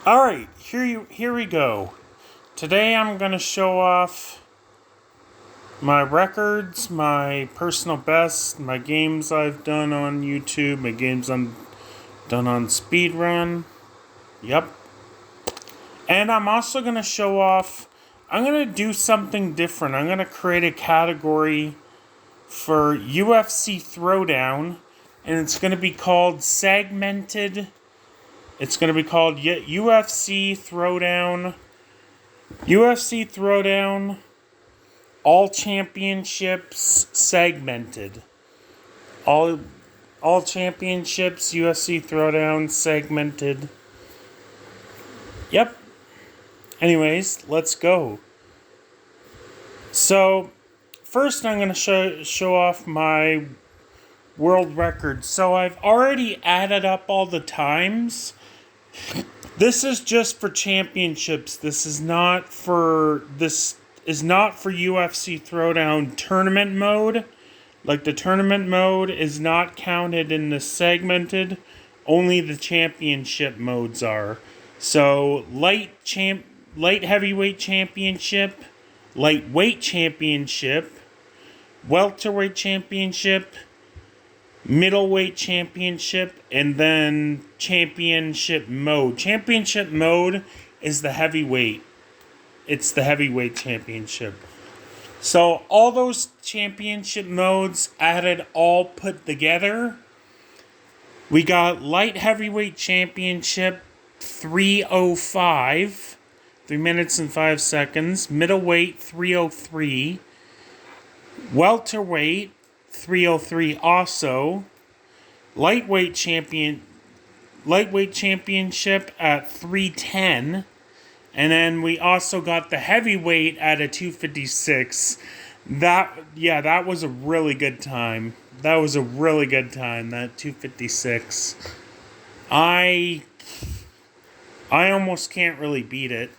Alright, here we go. Today I'm going to show off my records, my personal best, my games I've done on YouTube, my games I've done on speedrun. Yep. And I'm also going to show off, I'm going to do something different. I'm going to create a category for UFC Throwdown, and it's going to be called Segmented. It's going to be called UFC Throwdown All Championships Segmented. All Championships UFC Throwdown Segmented. Yep. Anyways, let's go. So, first I'm going to show off my world record. So I've already added up all the times. This is just for championships. This is not for UFC Throwdown tournament mode. Like, the tournament mode is not counted in the segmented. Only the championship modes are. So light heavyweight championship, lightweight championship, welterweight championship, middleweight championship, and then championship mode. Championship mode is the heavyweight. It's the heavyweight championship. So all those championship modes added, all put together, we got light heavyweight championship 3:05, 3 minutes and 5 seconds. Middleweight 3:03. Welterweight 3:03 also. Lightweight championship at 3:10. And then we also got the heavyweight at a 2:56. That was a really good time. That 2:56. I almost can't really beat it.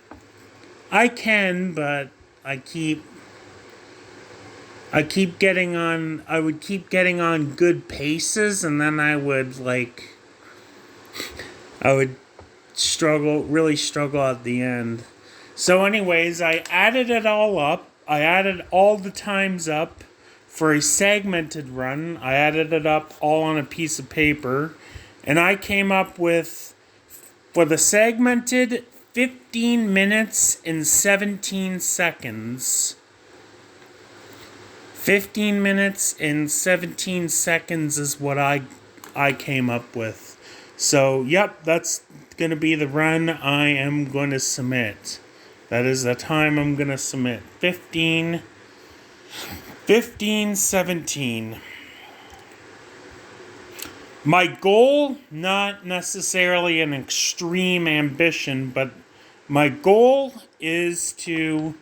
I can, but I would keep getting on good paces, and then I would really struggle at the end. So anyways, I added it all up. I added all the times up for a segmented run. I added it up all on a piece of paper, and I came up with, for the segmented, 15 minutes and 17 seconds. 15 minutes and 17 seconds is what I came up with. So, yep, that's going to be the run I am going to submit. That is the time I'm going to submit. 15:17. My goal, not necessarily an extreme ambition, but my goal is to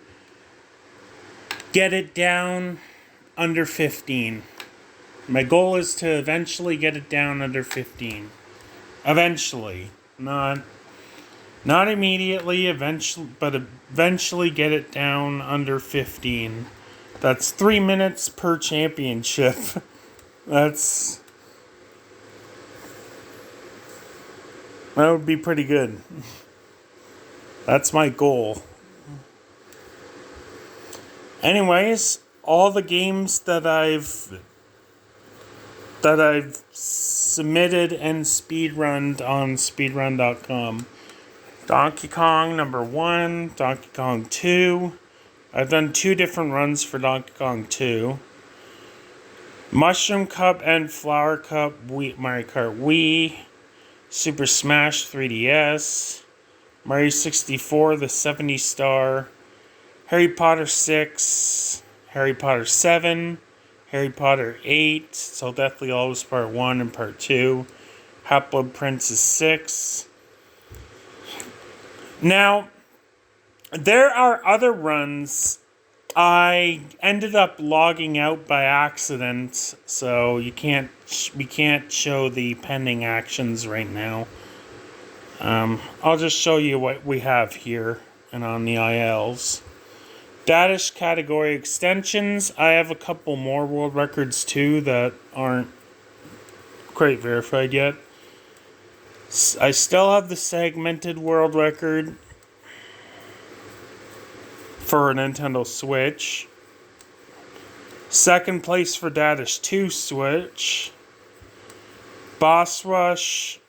get it down under 15. My goal is to eventually get it down under 15. Eventually. Not immediately, but eventually get it down under 15. That's 3 minutes per championship. That would be pretty good. That's my goal. Anyways, all the games that I've submitted and speedrunned on speedrun.com. Donkey Kong number 1, Donkey Kong 2. I've done 2 different runs for Donkey Kong 2. Mushroom Cup and Flower Cup, Mario Kart Wii. Super Smash 3DS. Mario 64, the 70 star. Harry Potter 6. Harry Potter 7. Harry Potter 8. So Deathly Hallows Part 1 and Part 2. Half-Blood Princess 6. Now, there are other runs I ended up logging out by accident, so we can't show the pending actions right now. I'll just show you what we have here and on the ILs. Datish category extensions. I have a couple more world records too that aren't quite verified yet. I still have the segmented world record for a Nintendo Switch. Second place for Dadish 2 Switch. Boss Rush.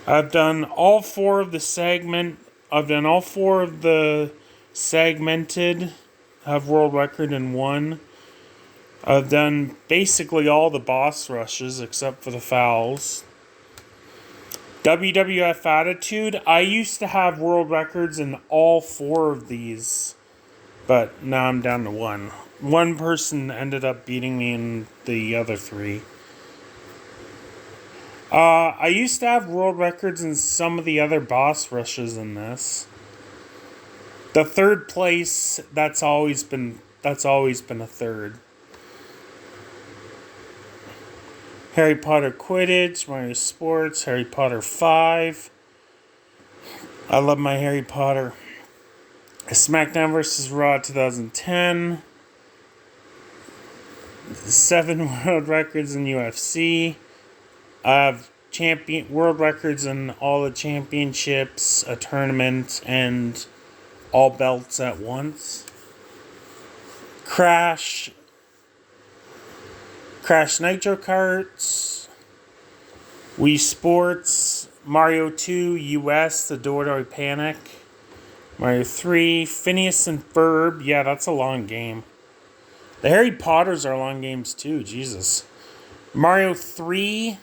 I've done all four of the segmented. I have world record in one. I've done basically all the boss rushes except for the fouls. WWF Attitude. I used to have world records in all four of these, but now I'm down to one. One person ended up beating me in the other three. I used to have world records in some of the other boss rushes in this. The third place, that's always been a third. Harry Potter Quidditch, Mario Sports, Harry Potter 5. I love my Harry Potter. SmackDown vs. Raw 2010. 7 world records in UFC. I have world records in all the championships, a tournament, and all belts at once. Crash Nitro Karts, Wii Sports, Mario 2 US, the Doorway Panic, Mario 3, Phineas and Ferb. Yeah, that's a long game. The Harry Potters are long games too, Jesus. Mario 3,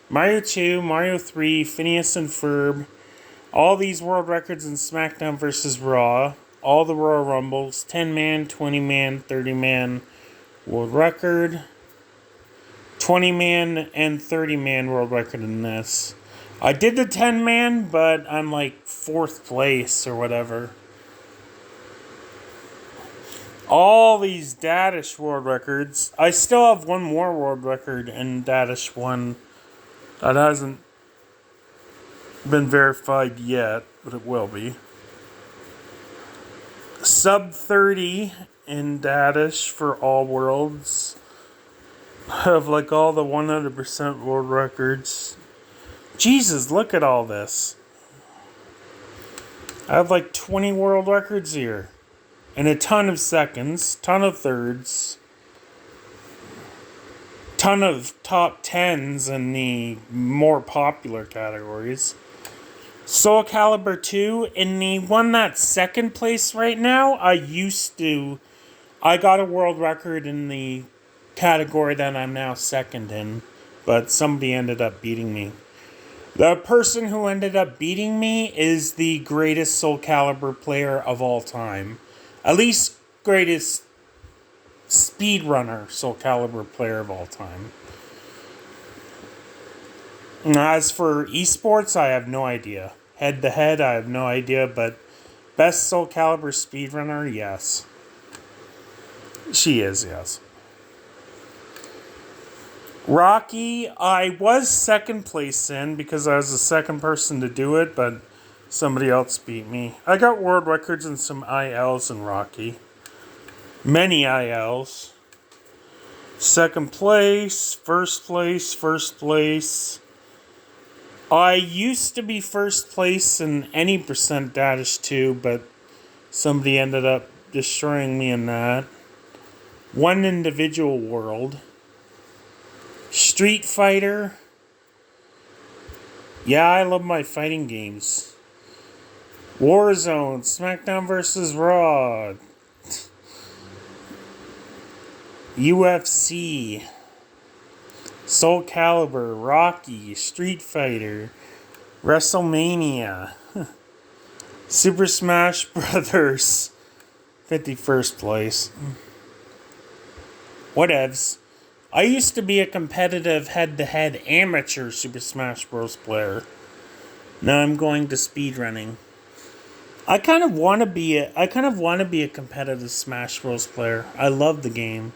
Mario 2, Mario 3, Phineas and Ferb. All these world records in SmackDown vs. Raw. All the Royal Rumbles, 10-man, 20-man, 30-man world record. 20-man and 30-man world record in this. I did the 10-man, but I'm like 4th place or whatever. All these Dadish world records. I still have one more world record in Dadish 1 that hasn't been verified yet, but it will be. Sub 30 in Dadish for all worlds. I have like all the 100% world records. Jesus, look at all this. I have like 20 world records here. And a ton of seconds, ton of thirds, ton of top 10s in the more popular categories. Soul Calibur 2, in the one that's second place right now, I got a world record in the category that I'm now second in, but somebody ended up beating me. The person who ended up beating me is the greatest Soul Calibur player of all time. At least greatest speedrunner Soul Calibur player of all time. As for esports, I have no idea. Head to head, I have no idea, but best Soul Calibur speedrunner, yes. She is, yes. Rocky, I was second place in because I was the second person to do it, but somebody else beat me. I got world records in some ILs in Rocky. Many ILs. Second place, first place. I used to be first place in any percent Dadish 2, but somebody ended up destroying me in that. One individual world. Street Fighter. Yeah, I love my fighting games. Warzone, SmackDown vs. Raw. UFC. Soul Calibur, Rocky, Street Fighter, WrestleMania, Super Smash Brothers, 51st place. Whatevs. I used to be a competitive head-to-head amateur Super Smash Bros. Player. Now I'm going to speedrunning. I kind of want to be a competitive Smash Bros. Player. I love the game.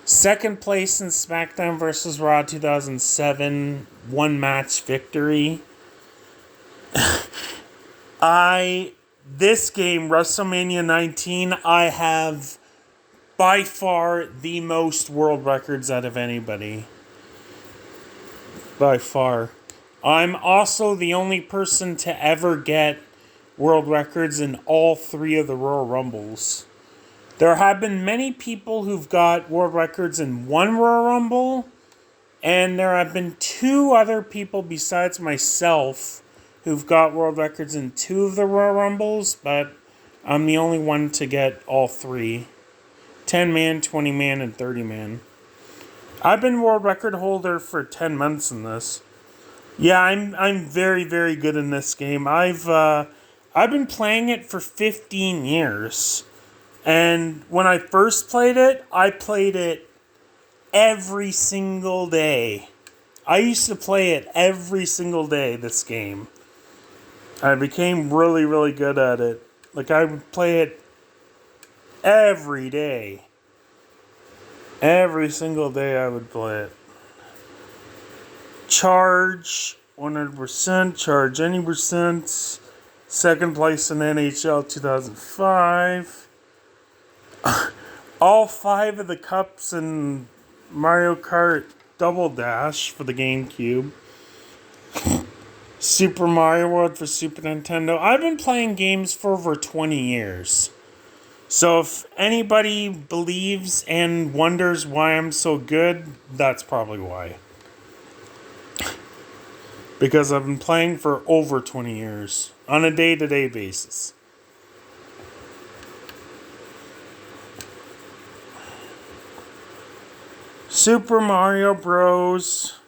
Second place in SmackDown vs. Raw 2007, one match victory. This game, WrestleMania 19, I have by far the most world records out of anybody. by far. I'm also the only person to ever get world records in all 3 of the Royal Rumbles. There have been many people who've got world records in 1 Royal Rumble, and there have been 2 other people besides myself who've got world records in 2 of the Royal Rumbles, but I'm the only one to get all 3. 10-man, 20-man, and 30-man. I've been world record holder for 10 months in this. Yeah, I'm very, very good in this game. I've been playing it for 15 years. And when I first played it, I played it every single day. I used to play it every single day, this game. I became really, really good at it. Like, I would play it every day. Every single day I would play it. Charge 100%, charge any percent. Second place in NHL 2005. All 5 of the cups in Mario Kart Double Dash for the GameCube. Super Mario World for Super Nintendo. I've been playing games for over 20 years. So if anybody believes and wonders why I'm so good, that's probably why. Because I've been playing for over 20 years on a day-to-day basis. Super Mario Bros.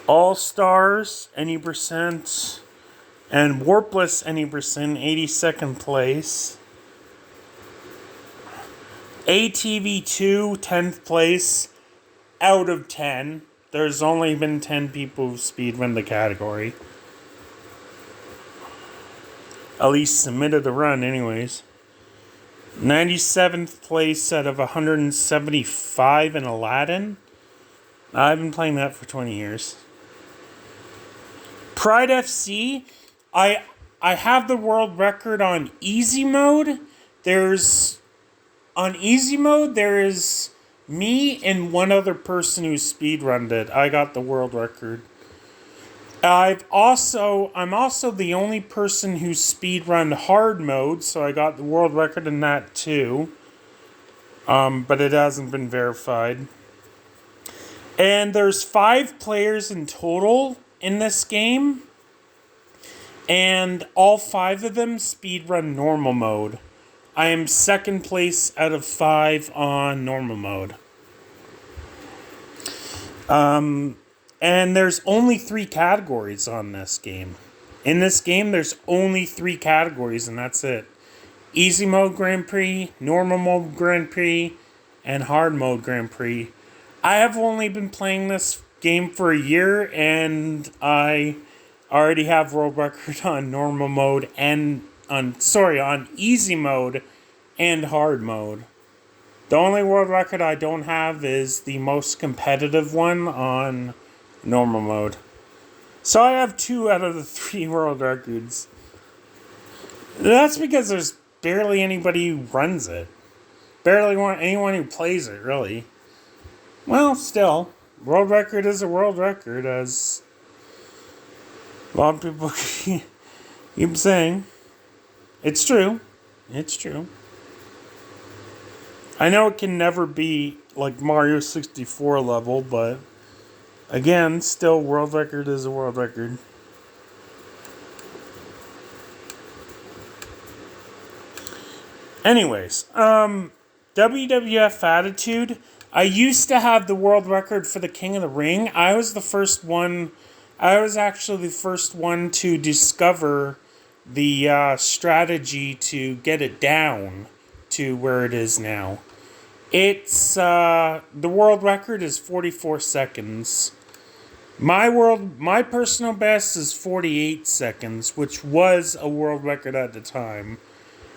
All-Stars, any percent. And Warpless, any percent, 82nd place. ATV2, 10th place, out of 10. There's only been 10 people who've speedrun the category. At least submitted the run, anyways. 97th place out of 175 in Aladdin. I've been playing that for 20 years. Pride FC. I have the world record on easy mode. On easy mode, there is me and one other person who speedrunned it. I got the world record. I'm also the only person who speedrun hard mode, so I got the world record in that too. But it hasn't been verified. And there's 5 players in total in this game. And all 5 of them speedrun normal mode. I am 2nd place out of 5 on normal mode. And there's only 3 categories on this game. In this game, there's only 3 categories, and that's it. Easy mode Grand Prix, normal mode Grand Prix, and hard mode Grand Prix. I have only been playing this game for a year, and I already have world record on normal mode and on easy mode and hard mode. The only world record I don't have is the most competitive one on normal mode. So I have 2 out of the 3 world records. That's because there's barely anybody who runs it. Barely anyone who plays it, really. Well, still, world record is a world record, as a lot of people keep saying. It's true. It's true. I know it can never be like Mario 64 level, but again, still, world record is a world record. Anyways, WWF Attitude. I used to have the world record for the King of the Ring. I was actually the first one to discover the strategy to get it down to where it is now. It's the world record is 44 seconds. My personal best is 48 seconds, which was a world record at the time.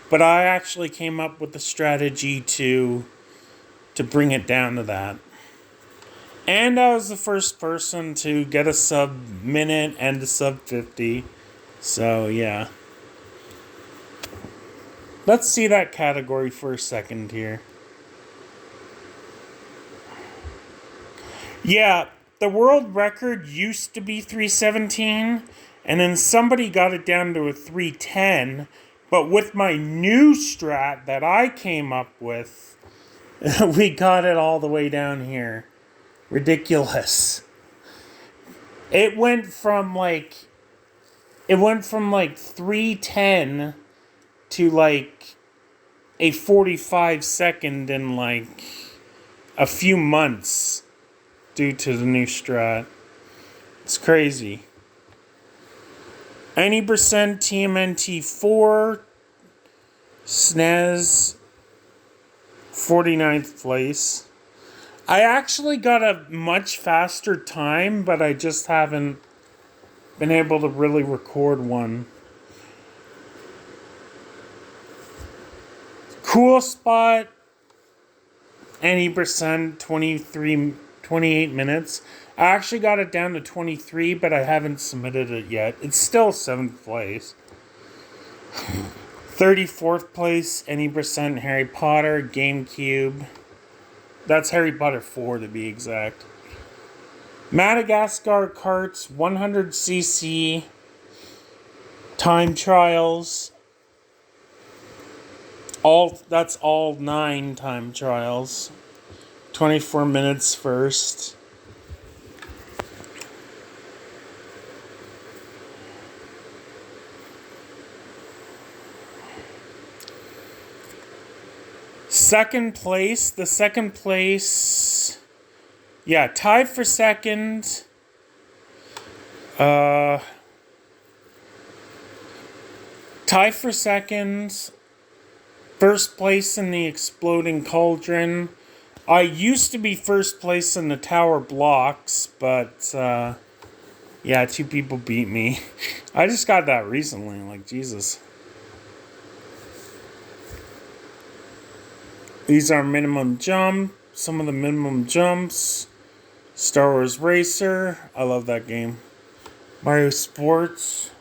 But I actually came up with the strategy to bring it down to that. And I was the first person to get a sub-minute and a sub-50. So, yeah. Let's see that category for a second here. Yeah, the world record used to be 317, and then somebody got it down to a 310. But with my new strat that I came up with, we got it all the way down here. Ridiculous. It went from like 310 to like a 45 second in like a few months due to the new strat. It's crazy. 90% TMNT 4, SNES, 49th place. I actually got a much faster time, but I just haven't been able to really record one. Cool spot, 90%, 28 minutes. I actually got it down to 23, but I haven't submitted it yet. It's still 7th place. 34th place, 90% Harry Potter, GameCube. That's Harry Potter 4 to be exact. Madagascar Karts, 100cc, time trials. That's all 9 time trials. 24 minutes first. Second place, tied for second. Tied for second. First place in the Exploding Cauldron. I used to be first place in the Tower Blocks, but, 2 people beat me. I just got that recently, like, Jesus. These are minimum jump, some of the minimum jumps. Star Wars Racer, I love that game. Mario Sports.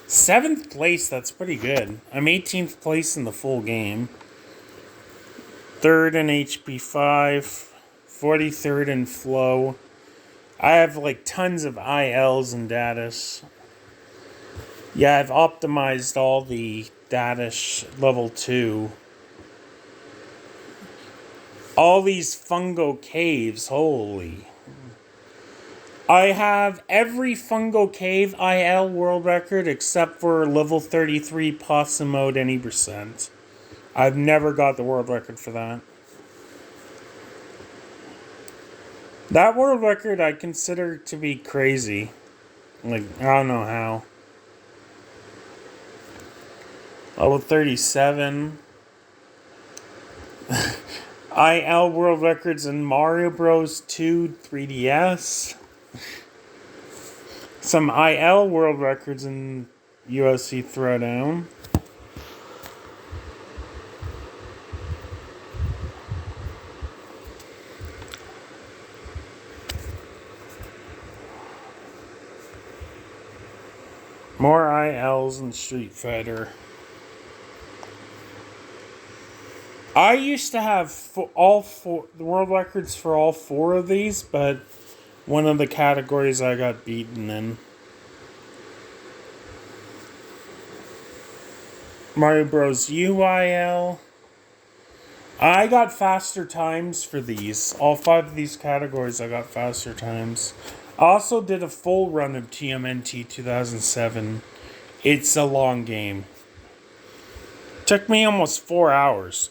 7th place, that's pretty good. I'm 18th place in the full game. 3rd in HP5. 43rd in Flow. I have like tons of ILs and datas. Yeah, I've optimized all the data level 2. All these fungo caves, holy. I have every fungo cave IL world record except for level 33 possum mode 90%. I've never got the world record for that. That world record I consider to be crazy. Like, I don't know how. Level 37. IL world records in Mario Bros. 2 3DS. Some IL world records in UFC Throwdown. More ILs in Street Fighter. I used to have the world records for all 4 of these, but one of the categories I got beaten in. Mario Bros. UIL. I got faster times for these. All 5 of these categories I got faster times. I also did a full run of TMNT 2007. It's a long game. Took me almost 4 hours.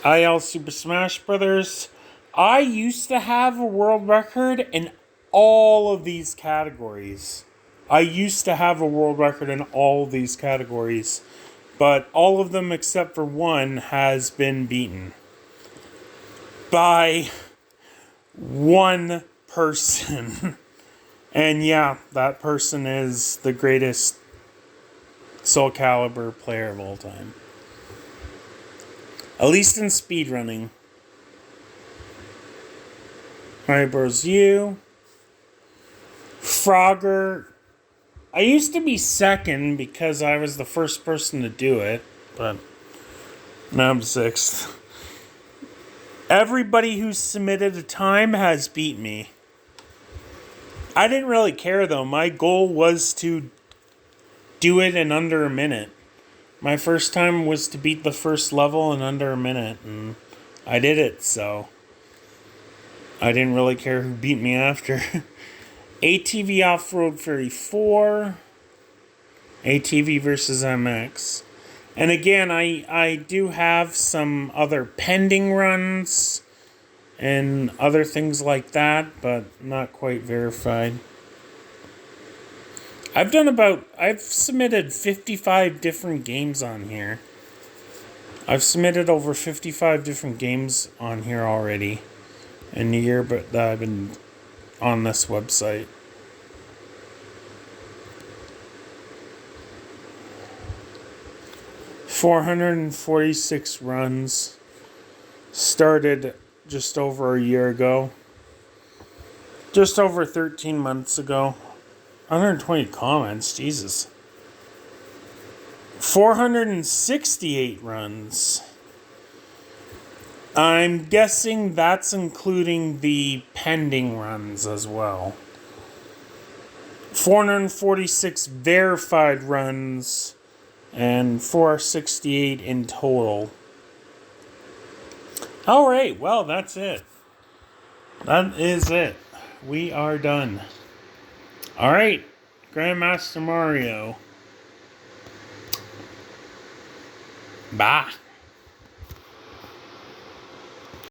IL Super Smash Brothers. I used to have a world record in all of these categories. But all of them except for one has been beaten by one person. And yeah, that person is the greatest Soul Calibur player of all time. At least in speedrunning. Mario Bros. U. Frogger. I used to be second because I was the first person to do it, but now I'm 6th. Everybody who submitted a time has beat me. I didn't really care though. My goal was to do it in under a minute. My first time was to beat the first level in under a minute, and I did it, so I didn't really care who beat me after. ATV Off-Road Fury 4, ATV versus MX. And again, I do have some other pending runs and other things like that, but not quite verified. I've submitted 55 different games on here. I've submitted over 55 different games on here already in the year that I've been on this website. $446 runs. Started just over a year ago. Just over 13 months ago. 120 comments, Jesus. 468 runs. I'm guessing that's including the pending runs as well. 446 verified runs and 468 in total. Alright, well, that's it. That is it. We are done. Alright, Grandmaster Mario. Bye.